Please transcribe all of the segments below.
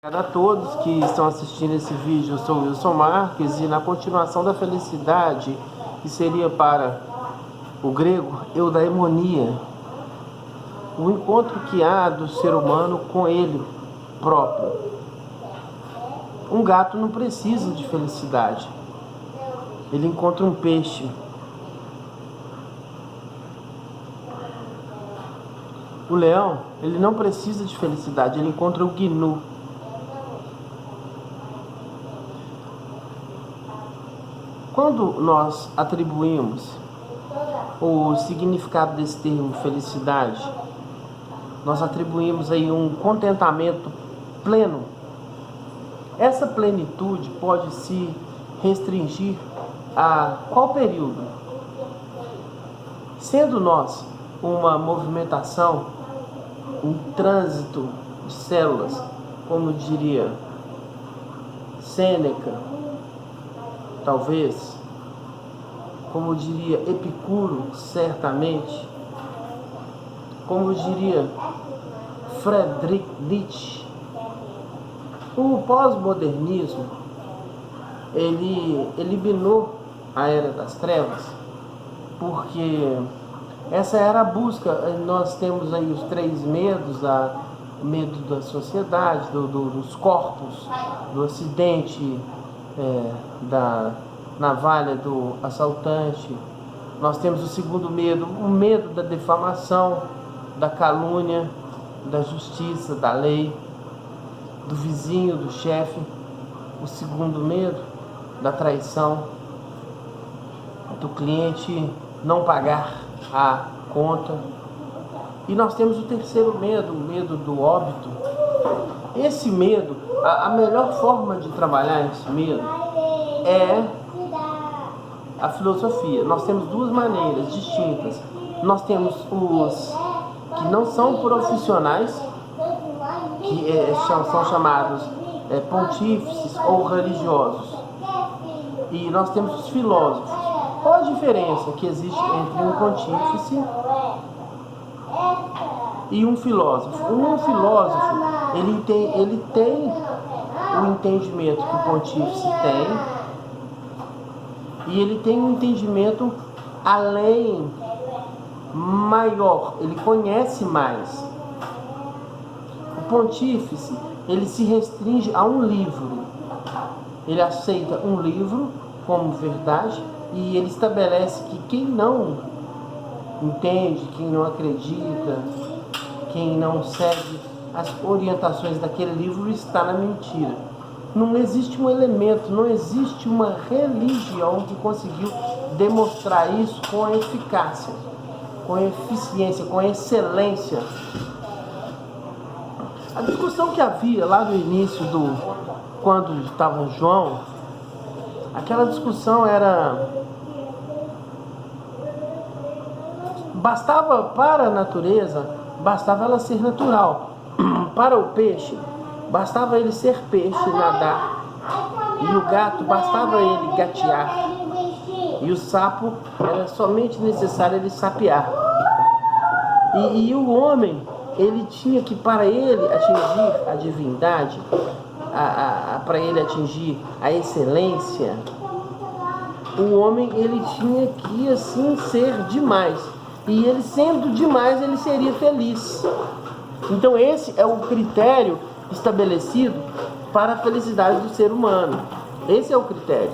Obrigado a todos que estão assistindo esse vídeo. Eu sou o Wilson Marques e na continuação da felicidade, que seria para o grego eudaimonia, o encontro que há do ser humano com ele próprio. Um gato não precisa de felicidade, ele encontra um peixe. O leão, ele não precisa de felicidade, ele encontra o gnu. Quando nós atribuímos o significado desse termo felicidade, nós atribuímos aí um contentamento pleno. Essa plenitude pode se restringir a qual período? Sendo nós uma movimentação, um trânsito de células, como diria Sêneca, talvez, como diria Epicuro, certamente, como diria Friedrich Nietzsche, o pós-modernismo, ele eliminou a Era das Trevas, porque essa era a busca. Nós temos aí os três medos: o medo da sociedade, dos corpos, do acidente, da navalha do assaltante. Nós temos o segundo medo, o medo da defamação, da calúnia, da justiça, da lei, do vizinho, do chefe. O segundo medo, da traição, do cliente não pagar a conta. E nós temos o terceiro medo, o medo do óbito. Esse medo, a melhor forma de trabalhar esse medo é a filosofia. Nós temos duas maneiras distintas. Nós temos os que não são profissionais, que são chamados pontífices ou religiosos. E nós temos os filósofos. Qual a diferença que existe entre um pontífice e um filósofo? Um filósofo, ele tem o entendimento que o pontífice tem, e ele tem um entendimento além, maior, ele conhece mais. O pontífice, ele se restringe a um livro, ele aceita um livro como verdade, e ele estabelece que quem não entende, quem não acredita, quem não segue as orientações daquele livro está na mentira. Não existe um elemento, não existe uma religião que conseguiu demonstrar isso com eficácia, com eficiência, com excelência. A discussão que havia lá no início, quando estava João, aquela discussão era: bastava para a natureza, bastava ela ser natural. Para o peixe, bastava ele ser peixe, nadar. E o gato, bastava ele gatear. E o sapo, era somente necessário ele sapear. E o homem, ele tinha que, para ele atingir a divindade, para ele atingir a excelência, o homem, ele tinha que assim ser demais. E ele sendo demais, ele seria feliz. Então esse é o critério estabelecido para a felicidade do ser humano. Esse é o critério.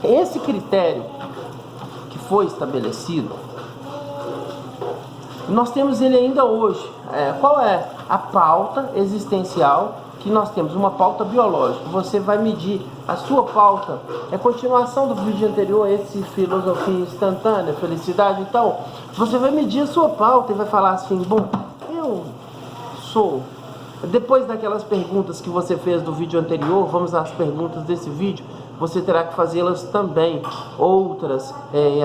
Esse critério que foi estabelecido, nós temos ele ainda hoje. Qual é a pauta existencial que nós temos? Uma pauta biológica. Você vai medir a sua pauta. É continuação do vídeo anterior, esse filosofia instantânea, felicidade. Então, você vai medir a sua pauta e vai falar assim: bom, eu sou... Depois daquelas perguntas que você fez do vídeo anterior, vamos às perguntas desse vídeo. Você terá que fazê-las também. Outras,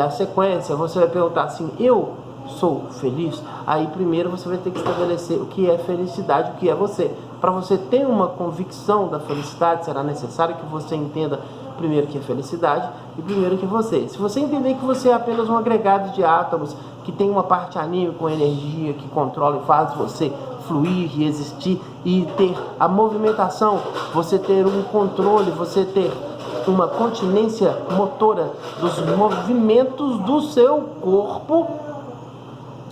a sequência, você vai perguntar assim: eu sou feliz? Aí primeiro você vai ter que estabelecer o que é felicidade, o que é você. Para você ter uma convicção da felicidade, será necessário que você entenda primeiro o que é felicidade e primeiro o que é você. Se você entender que você é apenas um agregado de átomos, que tem uma parte anímica com energia que controla e faz você fluir e existir e ter a movimentação, você ter um controle, você ter uma continência motora dos movimentos do seu corpo.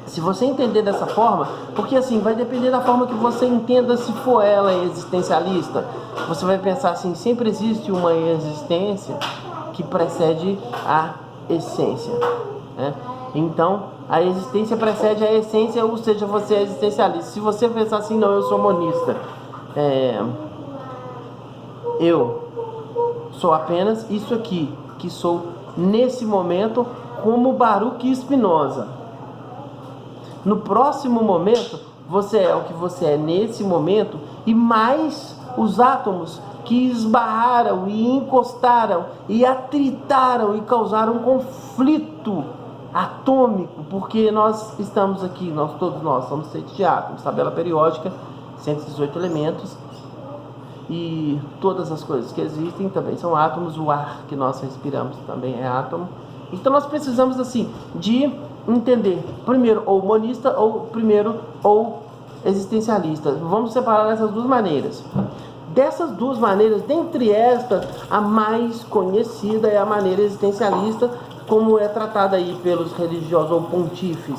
Se você entender dessa forma, porque assim, vai depender da forma que você entenda. Se for ela existencialista, você vai pensar assim, sempre existe uma existência que precede a essência, né? Então, a existência precede a essência, ou seja, você é existencialista. Se você pensar assim, não, eu sou monista, eu sou apenas isso aqui, que sou nesse momento, como Baruch Spinoza. No próximo momento, você é o que você é nesse momento, e mais os átomos que esbarraram e encostaram e atritaram e causaram um conflito atômico, porque nós estamos aqui, todos nós somos feitos de átomos, tabela periódica, 118 elementos, e todas as coisas que existem também são átomos. O ar que nós respiramos também é átomo. Então nós precisamos assim de entender primeiro ou monista ou existencialista. Vamos separar dessas duas maneiras. Dessas duas maneiras, dentre estas, a mais conhecida é a maneira existencialista, como é tratada aí pelos religiosos ou pontífices,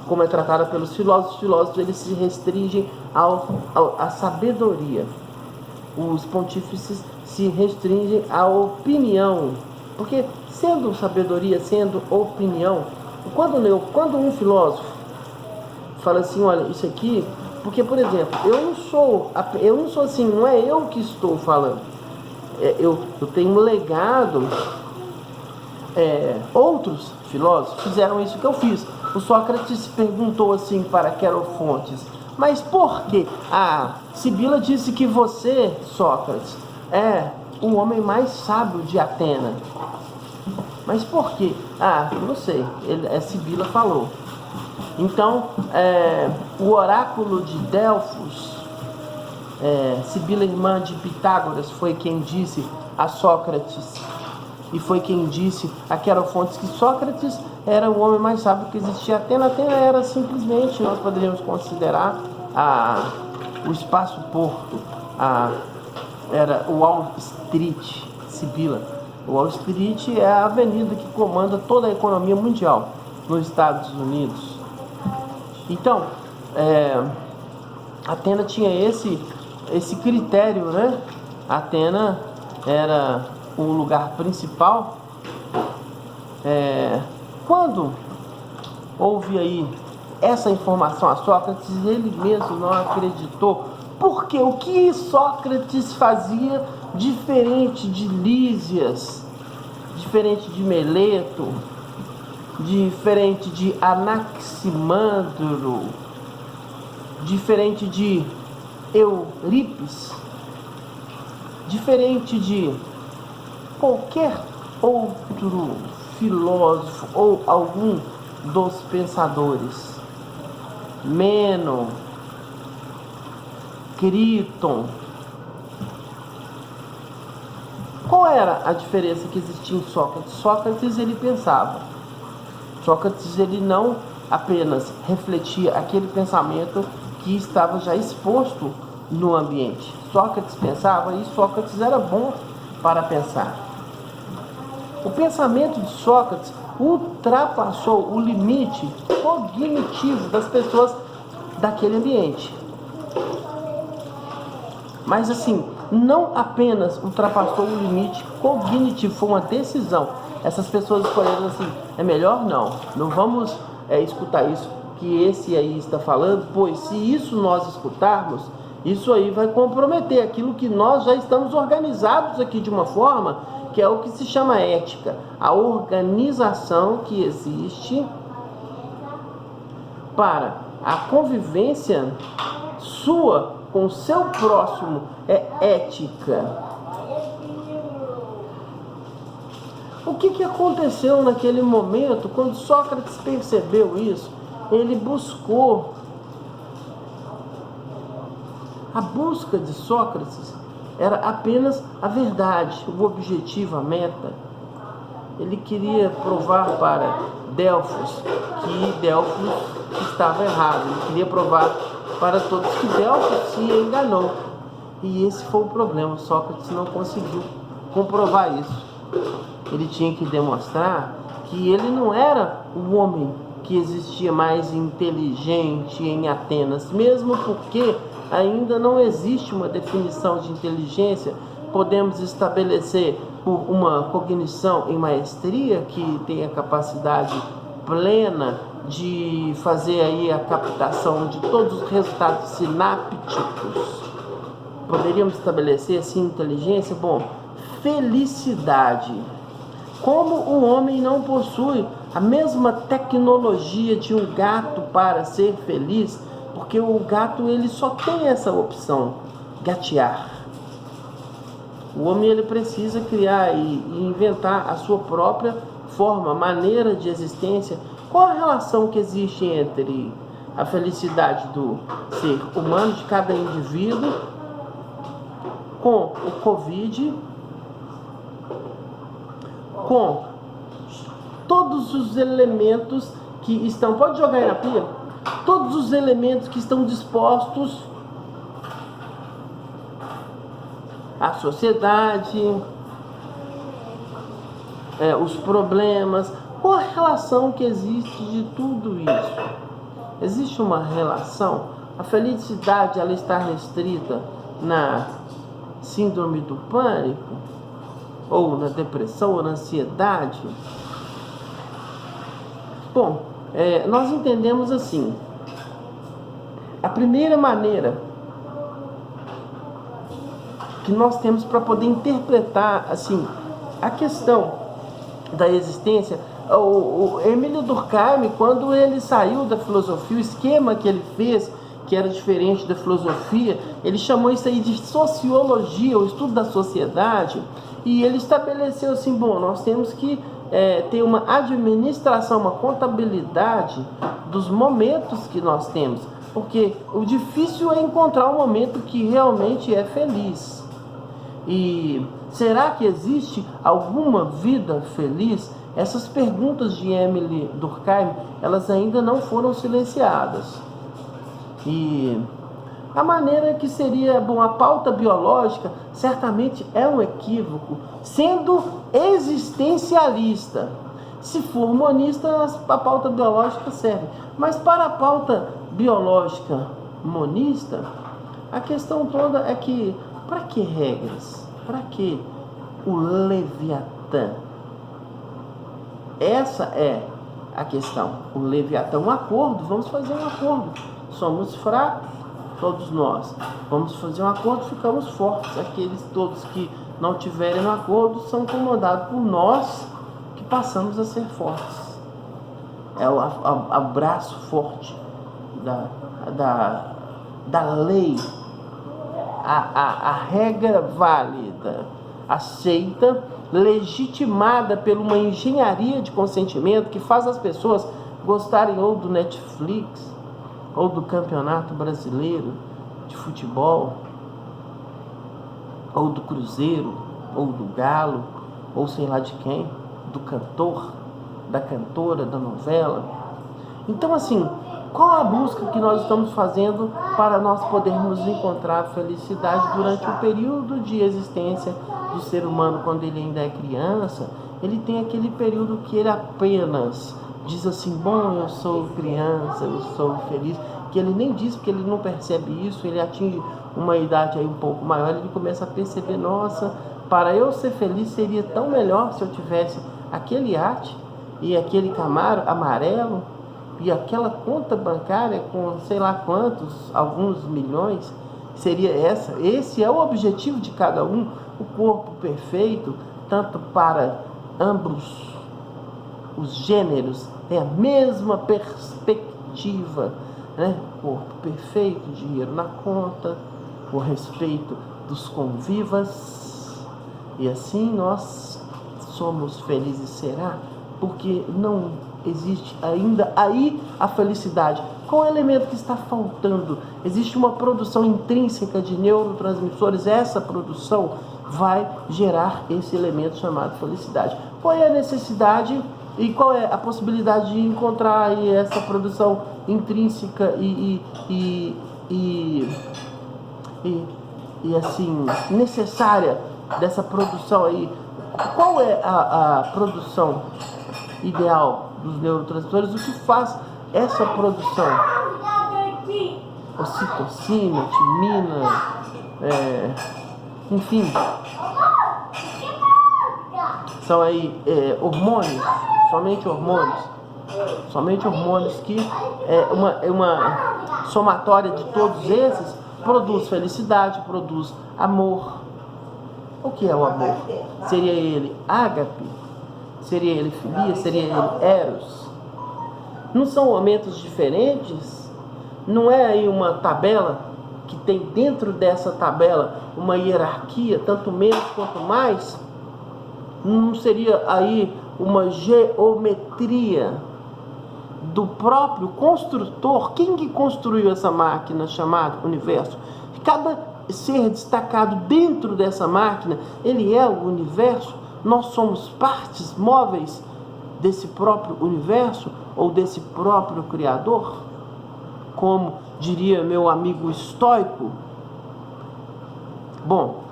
como é tratada pelos filósofos. Os filósofos, eles se restringem à sabedoria. Os pontífices se restringem à opinião, porque sendo sabedoria, sendo opinião, quando um filósofo fala assim, olha, isso aqui, porque, por exemplo, eu não sou assim, não é eu que estou falando, eu tenho um legado. Outros filósofos fizeram isso que eu fiz. O Sócrates perguntou assim para Querofontes, mas por quê? Sibila disse que você, Sócrates, é o homem mais sábio de Atena. Mas por quê? Não sei. Sibila falou. Então, o oráculo de Delfos, Sibila, irmã de Pitágoras, foi quem disse a Sócrates, e foi quem disse a Querofontes que Sócrates era o homem mais sábio que existia. Atena era simplesmente, nós poderíamos considerar o espaço-porto, era o Wall Street, Sibila. O Wall Street é a avenida que comanda toda a economia mundial nos Estados Unidos. Então, Atena tinha esse critério, né? Atena era o lugar principal. Quando houve aí essa informação a Sócrates, ele mesmo não acreditou, porque o que Sócrates fazia diferente de Lísias, diferente de Meleto, diferente de Anaximandro, diferente de Eurípides, diferente de qualquer outro filósofo ou algum dos pensadores, Meno, Críton. Qual era a diferença que existia em Sócrates? Sócrates, ele pensava. Sócrates, ele não apenas refletia aquele pensamento que estava já exposto no ambiente. Sócrates pensava e Sócrates era bom para pensar. O pensamento de Sócrates ultrapassou o limite cognitivo das pessoas daquele ambiente. Mas assim, não apenas ultrapassou o limite cognitivo, foi uma decisão. Essas pessoas escolheram assim, é melhor não vamos escutar isso que esse aí está falando, pois se isso nós escutarmos, isso aí vai comprometer aquilo que nós já estamos organizados aqui de uma forma, que é o que se chama ética, a organização que existe para a convivência sua com o seu próximo, é ética. O que aconteceu naquele momento, quando Sócrates percebeu isso? Ele buscou. A busca de Sócrates era apenas a verdade, o objetivo, a meta. Ele queria provar para Delfos que Delfos estava errado. Ele queria provar para todos que Delfos se enganou. E esse foi o problema, Sócrates não conseguiu comprovar isso. Ele tinha que demonstrar que ele não era o homem que existia mais inteligente em Atenas, mesmo porque ainda não existe uma definição de inteligência. Podemos estabelecer por uma cognição em maestria que tem a capacidade plena de fazer aí a captação de todos os resultados sinápticos. Poderíamos estabelecer assim inteligência? Bom, felicidade. Como o homem não possui a mesma tecnologia de um gato para ser feliz, porque o gato ele só tem essa opção, gatear. O homem ele precisa criar e inventar a sua própria forma, maneira de existência. Qual a relação que existe entre a felicidade do ser humano, de cada indivíduo, com o Covid, com todos os elementos que estão... Pode jogar aí na pia? Todos os elementos que estão dispostos à sociedade, os problemas. Qual a relação que existe de tudo isso? Existe uma relação? A felicidade ela está restrita na síndrome do pânico? Ou na depressão, ou na ansiedade? Bom, nós entendemos assim. A primeira maneira que nós temos para poder interpretar assim a questão da existência, o Emílio Durkheim, quando ele saiu da filosofia, o esquema que ele fez, que era diferente da filosofia, ele chamou isso aí de sociologia, o estudo da sociedade, e ele estabeleceu assim, bom, nós temos que ter uma administração, uma contabilidade dos momentos que nós temos, porque o difícil é encontrar um momento que realmente é feliz. E será que existe alguma vida feliz? Essas perguntas de Emile Durkheim, elas ainda não foram silenciadas. E a maneira que seria, bom, a pauta biológica certamente é um equívoco, sendo existencialista. Se for monista, a pauta biológica serve. Mas para a pauta biológica monista, a questão toda é que, para que regras? Para que o Leviatã? Essa é a questão. O Leviatã, um acordo, vamos fazer um acordo. Somos fracos, todos nós. Vamos fazer um acordo, ficamos fortes. Aqueles todos que não tiverem um acordo são incomodados por nós que passamos a ser fortes. É o abraço forte da lei. A regra válida, aceita, legitimada por uma engenharia de consentimento que faz as pessoas gostarem ou do Netflix, ou do Campeonato Brasileiro de Futebol, ou do Cruzeiro, ou do Galo, ou sei lá de quem, do cantor, da cantora, da novela. Então, assim, qual a busca que nós estamos fazendo para nós podermos encontrar felicidade durante o período de existência do ser humano? Quando ele ainda é criança, ele tem aquele período que ele apenas diz assim, bom, eu sou criança, eu sou feliz, que ele nem diz porque ele não percebe isso. Ele atinge uma idade aí um pouco maior, ele começa a perceber, nossa, para eu ser feliz seria tão melhor se eu tivesse aquele iate e aquele Camaro amarelo e aquela conta bancária com sei lá quantos, alguns milhões. Seria esse é o objetivo de cada um, o corpo perfeito, tanto para ambos os gêneros, tem a mesma perspectiva, né? Corpo perfeito, dinheiro na conta, o respeito dos convivas, e assim nós somos felizes. Será? Porque não existe ainda aí a felicidade. Qual é o elemento que está faltando? Existe uma produção intrínseca de neurotransmissores. Essa produção vai gerar esse elemento chamado felicidade. Qual é a necessidade e qual é a possibilidade de encontrar aí essa produção intrínseca e e assim, necessária dessa produção aí. Qual é a produção ideal dos neurotransmissores? O que faz essa produção? Ocitocina, timina, enfim, são aí hormônios, somente hormônios que uma somatória de todos esses produz felicidade, produz amor. O que é o amor? Seria ele ágape? Seria ele filia? Seria ele eros? Não são momentos diferentes? Não é aí uma tabela que tem dentro dessa tabela uma hierarquia, tanto menos quanto mais? Não seria aí uma geometria do próprio construtor? Quem que construiu essa máquina chamada universo? Cada ser destacado dentro dessa máquina, ele é o universo. Nós somos partes móveis desse próprio universo ou desse próprio Criador, como diria meu amigo estoico. Bom,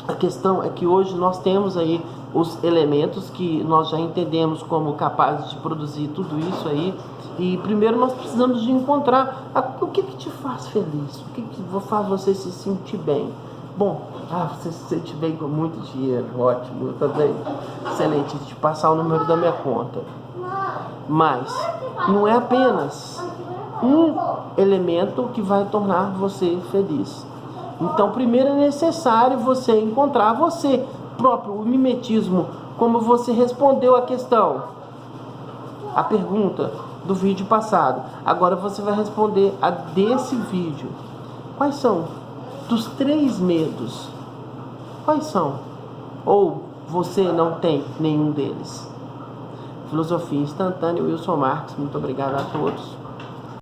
a questão é que hoje nós temos aí os elementos que nós já entendemos como capazes de produzir tudo isso aí. E primeiro nós precisamos de encontrar o que te faz feliz, o que faz você se sentir bem. Bom, você se sente bem com muito dinheiro, ótimo, também excelente, de passar o número da minha conta. Mas não é apenas um elemento que vai tornar você feliz. Então primeiro é necessário você encontrar você próprio, o mimetismo, como você respondeu a questão, a pergunta do vídeo passado. Agora você vai responder a desse vídeo. Quais são? Dos 3 medos, quais são? Ou você não tem nenhum deles? Filosofia Instantânea, Wilson Marques. Muito obrigado a todos.